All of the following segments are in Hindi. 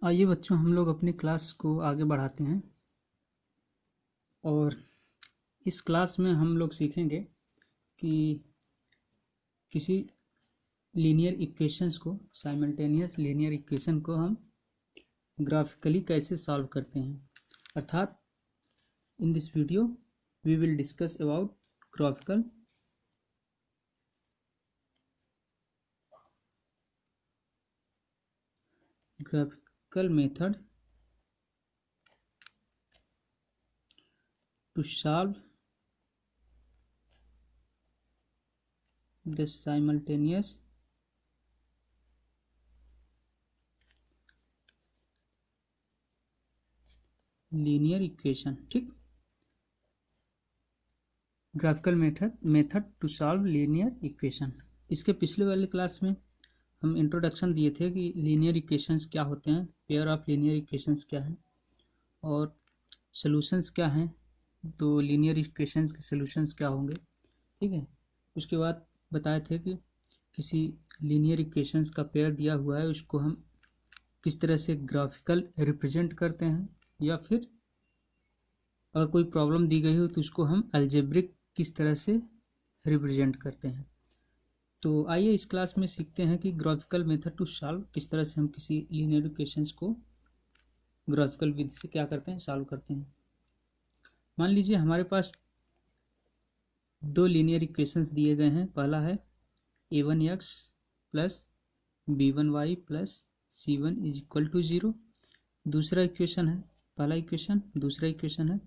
आइए बच्चों, हम लोग अपनी क्लास को आगे बढ़ाते हैं और इस क्लास में हम लोग सीखेंगे कि किसी लीनियर इक्वेशंस को, साइमल्टेनियस लीनियर इक्वेशन को हम ग्राफिकली कैसे सॉल्व करते हैं। अर्थात in this video we will discuss about graphical method to solve the simultaneous linear equation। ठीक, graphical method to solve linear equation. इसके पिछले वाले क्लास में हम इंट्रोडक्शन दिए थे कि लीनियर इक्वेशंस क्या होते हैं, पेयर ऑफ लीनियर इक्वेशंस क्या है और सॉल्यूशंस क्या हैं, तो लीनियर इक्वेशंस के सॉल्यूशंस क्या होंगे। ठीक है, उसके बाद बताए थे कि किसी लीनियर इक्वेशंस का पेयर दिया हुआ है, उसको हम किस तरह से ग्राफिकल रिप्रेजेंट करते हैं, या फिर अगर कोई प्रॉब्लम दी गई हो तो उसको हम अलजेब्रिक किस तरह से रिप्रेजेंट करते हैं। तो आइए इस क्लास में सीखते हैं कि ग्राफिकल मेथड टू सॉल्व, किस तरह से हम किसी लीनियर इक्वेशंस को ग्राफिकल विधि से क्या करते हैं, सॉल्व करते हैं। मान लीजिए हमारे पास दो लीनियर इक्वेशंस दिए गए हैं। पहला है a1x plus b1y plus c1 is equal to 0। दूसरा इक्वेशन है, पहला इक्वेशन, दूसरा इक्वेशन है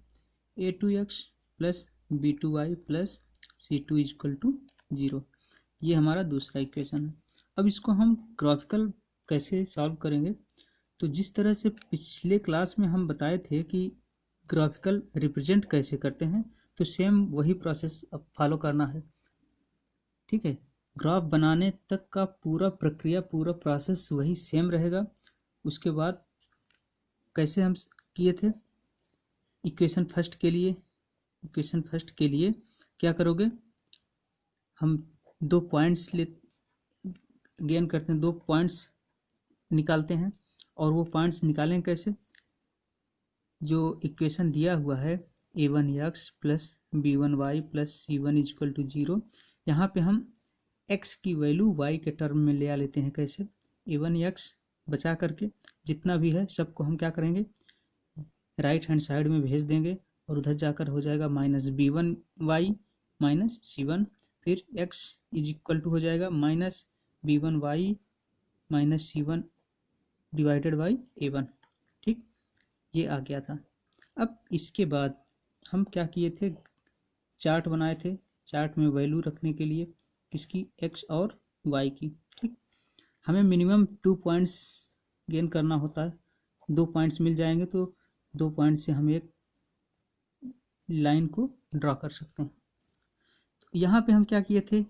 a2x plus b2y plus c2 is equal to 0। ये हमारा दूसरा इक्वेशन है। अब इसको हम ग्राफिकल कैसे सॉल्व करेंगे, तो जिस तरह से पिछले क्लास में हम बताए थे कि ग्राफिकल रिप्रेजेंट कैसे करते हैं, तो सेम वही प्रोसेस अब फॉलो करना है। ठीक है, ग्राफ बनाने तक का पूरा प्रक्रिया, पूरा प्रोसेस वही सेम रहेगा। उसके बाद कैसे हम किए थे, इक्वेशन फर्स्ट के लिए क्या करोगे, हम दो पॉइंट्स गेन करते हैं, दो पॉइंट्स निकालते हैं। और वो पॉइंट्स निकालें कैसे, जो इक्वेशन दिया हुआ है a1x plus b1y plus c1 equal to 0, यहाँ पे हम x की वैल्यू y के टर्म में ले लेते हैं। कैसे, a1x बचा करके जितना भी है सबको हम क्या करेंगे, राइट हैंड साइड में भेज देंगे और उधर जाकर हो जाएगा माइनस b1y माइनस c1, फिर x इज इक्वल टू हो जाएगा minus b1y minus c1 divided by a1। ठीक, ये आ गया था। अब इसके बाद हम क्या किए थे, चार्ट बनाए थे, चार्ट में वैल्यू रखने के लिए किसकी, x और y की। ठीक, हमें मिनिमम 2 पॉइंट्स गेन करना होता है। 2 पॉइंट्स मिल जाएंगे तो 2 पॉइंट से हम एक लाइन को ड्रॉ कर सकते हैं। तो यहाँ पे हम क्या किए थे,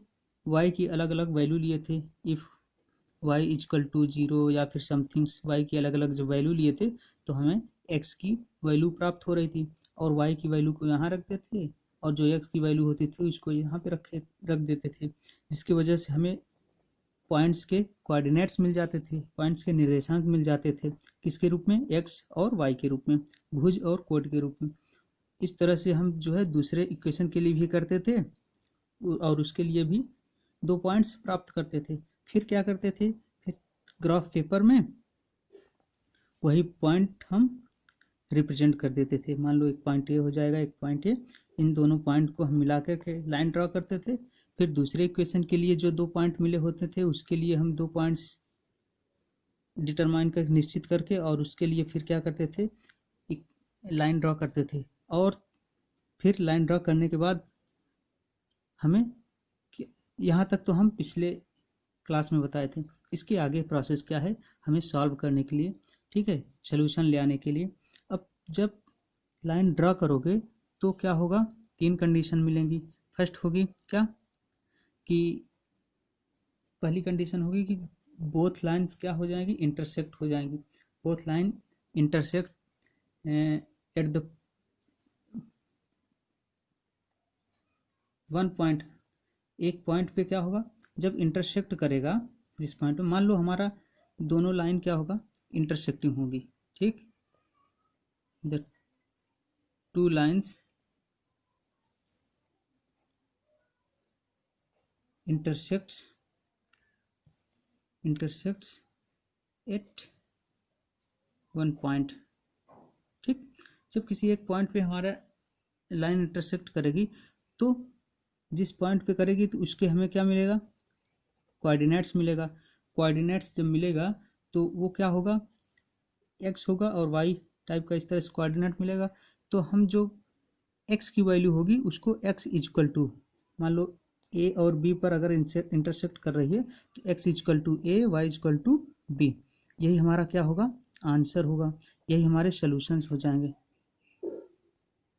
y की अलग अलग वैल्यू लिए थे। इफ़ y इक्वल टू 0 या फिर समथिंग्स, y की अलग अलग जो वैल्यू लिए थे, तो हमें x की वैल्यू प्राप्त हो रही थी और y की वैल्यू को यहाँ रखते थे और जो x की वैल्यू होती थी उसको यहाँ पे रख देते थे, जिसकी वजह से हमें पॉइंट्स के कोऑर्डिनेट्स मिल जाते थे, पॉइंट्स के निर्देशांक मिल जाते थे। किसके रूप में, x और y के रूप में, भुज और कोण के रूप में। इस तरह से हम जो है दूसरे इक्वेशन के लिए भी करते थे और उसके लिए भी 2 पॉइंट्स प्राप्त करते थे। फिर क्या करते थे, फिर ग्राफ पेपर में वही पॉइंट हम रिप्रेजेंट कर देते थे। मान लो एक पॉइंट ए हो जाएगा, एक पॉइंट ए, इन दोनों पॉइंट को हम मिला करके लाइन ड्रॉ करते थे। फिर दूसरे इक्वेशन के लिए जो 2 पॉइंट मिले होते थे उसके लिए हम 2 पॉइंट्स डिटरमाइन कर निश्चित करके और उसके लिए फिर क्या करते थे, एक लाइन ड्रॉ करते थे। और फिर लाइन ड्रॉ करने के बाद हमें, यहाँ तक तो हम पिछले क्लास में बताए थे। इसके आगे प्रोसेस क्या है, हमें सॉल्व करने के लिए, ठीक है, सॉल्यूशन ले आने के लिए। अब जब लाइन ड्रॉ करोगे तो क्या होगा, 3 कंडीशन मिलेंगी। फर्स्ट होगी क्या, कि पहली कंडीशन होगी कि बोथ लाइन्स क्या हो जाएंगी, इंटरसेक्ट हो जाएंगी। Both line intersect at the one point, एक पॉइंट पे क्या होगा, जब इंटरसेक्ट करेगा जिस पॉइंट पे, मान लो हमारा दोनों लाइन क्या होगा, इंटरसेक्टिंग होगी, ठीक। The two lines intersects at one point, ठीक। जब किसी एक पॉइंट पे हमारा लाइन इंटरसेक्ट करेगी तो जिस पॉइंट पे करेगी तो उसके हमें क्या मिलेगा, कोऑर्डिनेट्स मिलेगा। कोऑर्डिनेट्स जब मिलेगा तो वो क्या होगा, एक्स होगा और वाई टाइप का इस तरह से कोऑर्डिनेट मिलेगा। तो हम जो एक्स की वैल्यू होगी उसको एक्स इजक्वल टू, मान लो ए और बी पर अगर इंटरसेक्ट कर रही है तो x is equal to a, y is equal to b, यही हमारा क्या होगा, आंसर होगा, यही हमारे सोल्यूशंस हो जाएंगे,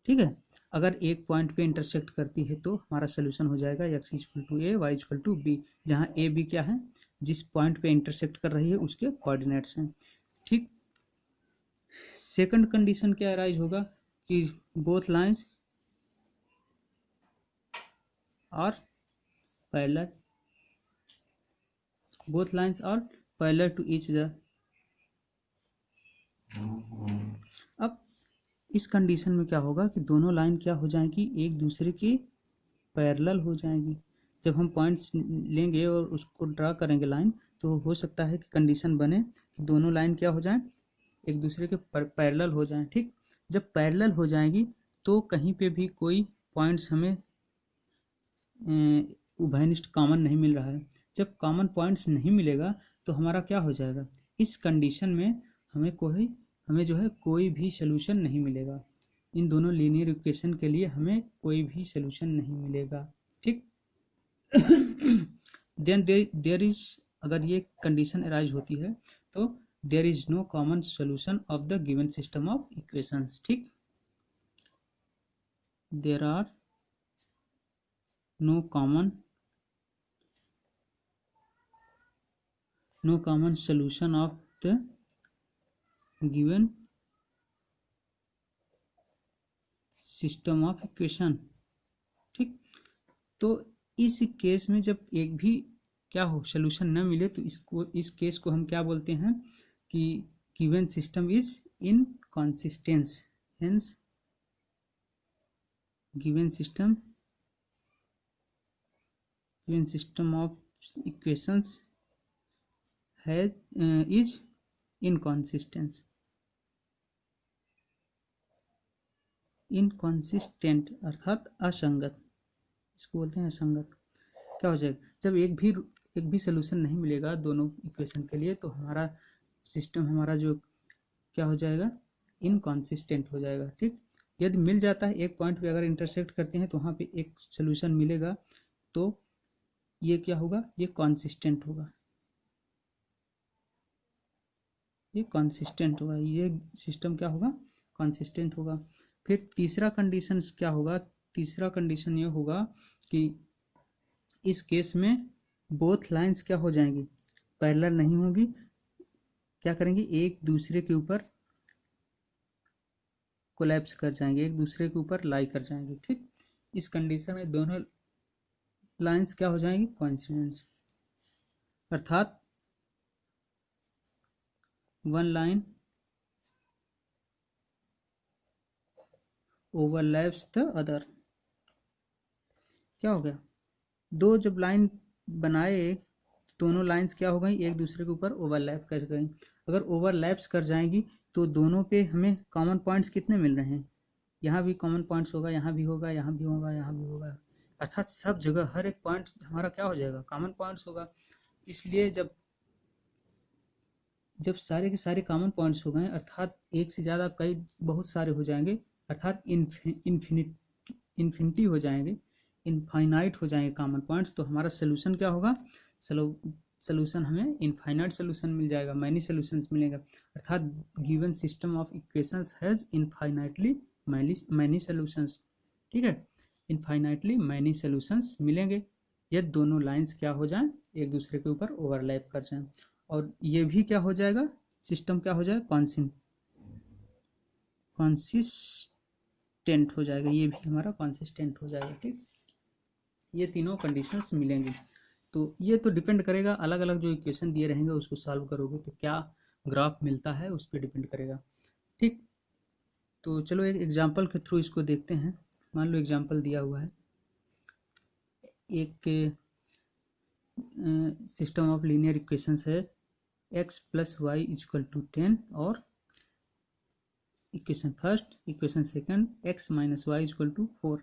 ठीक है। अगर एक पॉइंट पे इंटरसेक्ट करती है तो हमारा सोल्यूशन हो जाएगा x is equal to a, y is equal to b, जहाँ ए बी क्या है, जिस पॉइंट पे इंटरसेक्ट कर रही है उसके कोऑर्डिनेट्स हैं, ठीक। सेकंड कंडीशन क्या अराइज होगा कि both lines are parallel, both lines are parallel to each other। अब इस कंडीशन में क्या होगा कि दोनों लाइन क्या हो जाएंगी, एक दूसरे के पैरेलल हो जाएंगी। जब हम पॉइंट्स लेंगे और उसको ड्रा करेंगे लाइन, तो हो सकता है कि कंडीशन बने कि दोनों लाइन क्या हो जाएं, एक दूसरे के पैरेलल हो जाएं, ठीक। जब पैरेलल हो जाएंगी तो कहीं पे भी कोई पॉइंट्स हमें उभयनिष्ठ कॉमन नहीं मिल रहा है। जब कॉमन पॉइंट्स नहीं मिलेगा तो हमारा क्या हो जाएगा, इस कंडीशन में हमें जो है कोई भी सोल्यूशन नहीं मिलेगा। इन दोनों लीनियर इक्वेशन के लिए हमें कोई भी सोल्यूशन नहीं मिलेगा, ठीक। देन देयर इज, अगर ये कंडीशन अराइज होती है तो there is no common solution of the given system of equations, ठीक। There are no common solution of the given system of equation, ठीक। तो इस केस में जब एक भी क्या हो सोल्यूशन न मिले तो इस केस को हम क्या बोलते हैं कि given system is inconsistence, hence given system of equations is inconsistent, अर्थात असंगत, इसको बोलते हैं असंगत। क्या हो जाएगा, जब एक भी सोल्यूशन नहीं मिलेगा दोनों इक्वेशन के लिए तो हमारा सिस्टम, हमारा जो क्या हो जाएगा, इनकंसिस्टेंट हो जाएगा, ठीक। यदि मिल जाता है, एक पॉइंट पे अगर इंटरसेक्ट करते हैं तो वहाँ पे एक सोल्यूशन मिलेगा तो ये क्या होगा, ये कंसिस्टेंट होगा, ये कंसिस्टेंट होगा, ये सिस्टम क्या होगा, कंसिस्टेंट होगा। फिर तीसरा कंडीशन क्या होगा, तीसरा कंडीशन ये होगा कि इस केस में बोथ लाइंस क्या हो जाएंगी, पैरेलल नहीं होगी, क्या करेंगे, एक दूसरे के ऊपर कोलैप्स कर जाएंगे, एक दूसरे के ऊपर लाई कर जाएंगे, ठीक। इस कंडीशन में दोनों लाइंस क्या हो जाएंगी, कोइंसिडेंस, अर्थात one line overlaps the other. क्या हो गया, दो जब लाइन बनाए दोनों लाइंस क्या हो गई, एक दूसरे के ऊपर ओवरलैप कर गई। अगर ओवरलैप्स कर जाएंगी तो दोनों पे हमें कॉमन पॉइंट्स कितने मिल रहे हैं, यहाँ भी कॉमन पॉइंट्स होगा, यहाँ भी होगा, यहाँ भी होगा, यहाँ भी होगा, अर्थात सब जगह हर एक पॉइंट हमारा क्या हो जाएगा, कॉमन पॉइंट्स होगा। इसलिए जब सारे के सारे कॉमन पॉइंट्स हो गए, अर्थात एक से ज़्यादा कई बहुत सारे हो जाएंगे, अर्थात इन्फिनिटी हो जाएंगे, इनफाइनाइट हो जाएंगे कॉमन पॉइंट्स, तो हमारा सोल्यूशन क्या होगा, सोल्यूशन हमें इनफाइनाइट सोल्यूशन मिल जाएगा, मैनी सोल्यूशंस मिलेगा, अर्थात given system of equations has infinitely many solutions, ठीक है। इनफाइनाइटली मैनी सोल्यूशंस मिलेंगे यदि दोनों लाइंस क्या हो जाएं, एक दूसरे के ऊपर ओवरलैप कर जाएं, और ये भी क्या हो जाएगा, सिस्टम क्या हो जाएगा, कंसिस्टेंट हो जाएगा, ये भी हमारा कंसिस्टेंट हो जाएगा, ठीक। ये तीनों कंडीशंस मिलेंगी। तो ये तो डिपेंड करेगा, अलग अलग जो इक्वेशन दिए रहेंगे उसको सॉल्व करोगे तो क्या ग्राफ मिलता है उस पर डिपेंड करेगा। ठीक, तो चलो एक एग्जांपल के थ्रू इसको देखते हैं। मान लो एग्जांपल दिया हुआ है, एक सिस्टम ऑफ लीनियर इक्वेशंस है x plus y equal to 10 और equation first, equation second x minus y equal to 4।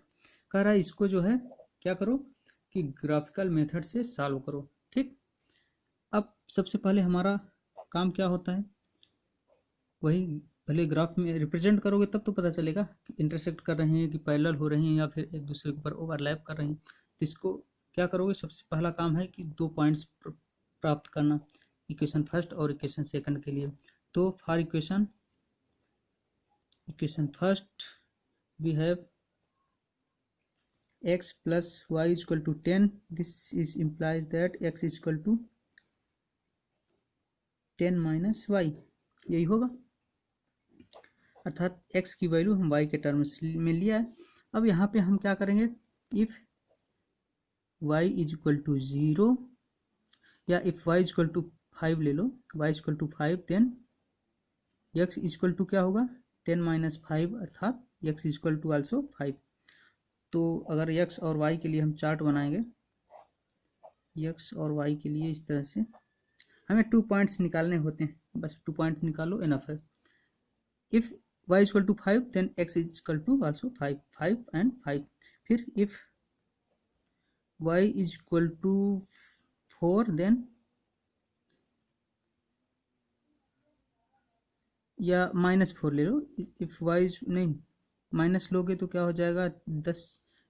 कह रहा है इसको जो है क्या करो कि ग्राफिकल मेथड से सॉल्व करो। ठीक, अब सबसे पहले हमारा काम क्या होता है, वही पहले ग्राफ में रिप्रेजेंट करोगे तब तो पता चलेगा कि इंटरसेक्ट कर रहे हैं कि पैरेलल हो रहे हैं या फिर एक दूसरे के ऊपर ओवरलैप कर रहे हैं। तो इसको क्या करोगे, सबसे पहला काम है कि 2 पॉइंट्स प्राप्त करना, इक्वेशन फर्स्ट और इक्वेशन सेकंड के लिए। तो for equation first we have x plus y is equal to 10. This is implies that x is equal to 10 minus y, यही होगा, अर्थात x की वैल्यू हम y के टर्म्स में लिया है। अब यहाँ पे हम क्या करेंगे, if y is equal to 0 या if y is equal to 5 ले लो, y is equal to 5 then x is equal to क्या होगा 10 माइनस 5 अर्थात x is equal to also 5। तो अगर x और y के लिए हम चार्ट बनाएंगे, x और y के लिए इस तरह से हमें 2 पॉइंट्स निकालने होते हैं, बस 2 पॉइंट निकालो इनफ है। If y is equal to 5 then x is equal to also 5, 5 and 5। फिर if y is equal to 4 then या -4 ले लो, इफ y नहीं माइनस लोगे तो क्या हो जाएगा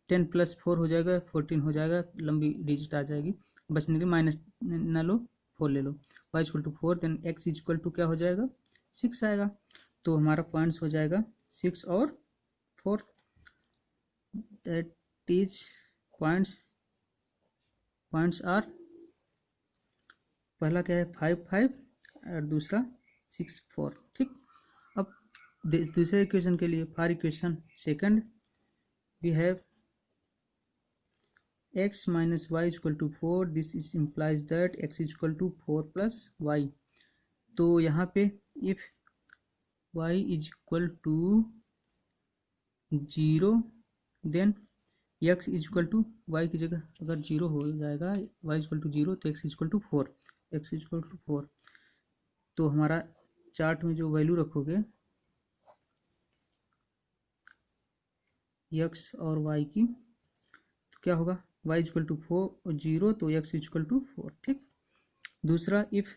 10 प्लस 4 हो जाएगा 14 हो जाएगा, लंबी डिजिट आ जाएगी, बचने के माइनस ना लो 4 ले लो। y equal to 4 then x equal to क्या हो जाएगा 6 आएगा। तो हमारा पॉइंट्स हो जाएगा 6 और 4, दैट इज पॉइंट्स आर, पहला क्या है 5 5 और दूसरा 6 4। ठीक, अब दूसरे इक्वेशन के लिए for equation second we have x minus y equal to 4, this is implies that x equal to 4 plus y. तो यहाँ पे if y is equal to 0 then x is equal to y की जगह अगर 0 हो जाएगा, y इक्वल टू 0 तो x equal to 4, x equal to 4। तो हमारा चार्ट में जो वैल्यू रखोगे x और y की, तो क्या होगा y इक्वल टू 0 तो x इक्वल टू 4। ठीक, दूसरा if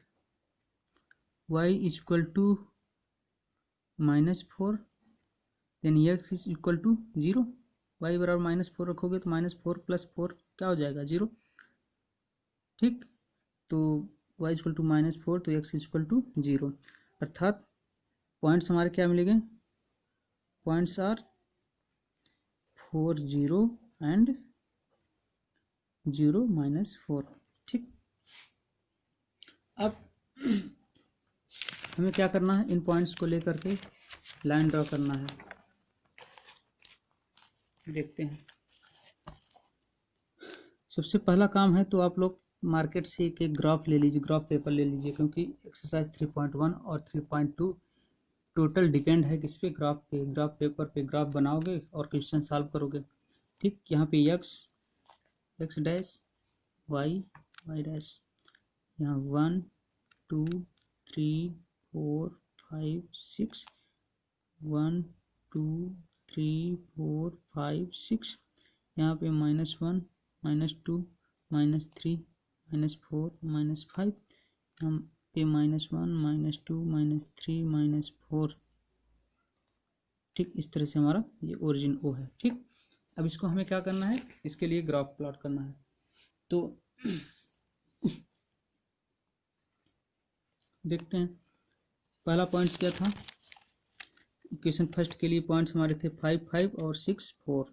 y equal to -4 then x is equal to 0, y बराबर -4 रखोगे तो -4 प्लस 4 क्या हो जाएगा 0। ठीक, तो y इक्वल टू -4 तो x इक्वल टू 0, अर्थात पॉइंट्स हमारे क्या मिलेंगे, पॉइंट्स आर 4 0 एंड 0 -4। ठीक, अब हमें क्या करना है, इन पॉइंट्स को लेकर के लाइन ड्रॉ करना है। देखते हैं, सबसे पहला काम है तो आप लोग मार्केट से एक ग्राफ ले लीजिए, ग्राफ पेपर ले लीजिए, क्योंकि एक्सरसाइज 3.1 और 3.2 टोटल डिपेंड है किस पे, ग्राफ पे। ग्राफ पेपर पे ग्राफ बनाओगे और क्वेश्चन सॉल्व करोगे। ठीक, यहाँ पे x डैश y डैश, यहाँ 1 2 3 4 5 6, 1 2 3 4 5 6, यहाँ पे -1 -2 -3 -4 -5, यहाँ पे -1 -2 -3 -4। ठीक, इस तरह से हमारा ये ओरिजिन O है। ठीक, अब इसको हमें क्या करना है, इसके लिए ग्राफ प्लॉट करना है। तो देखते हैं, पहला पॉइंट्स क्या था, इक्वेशन फर्स्ट के लिए पॉइंट्स हमारे थे 5 5 और 6 4।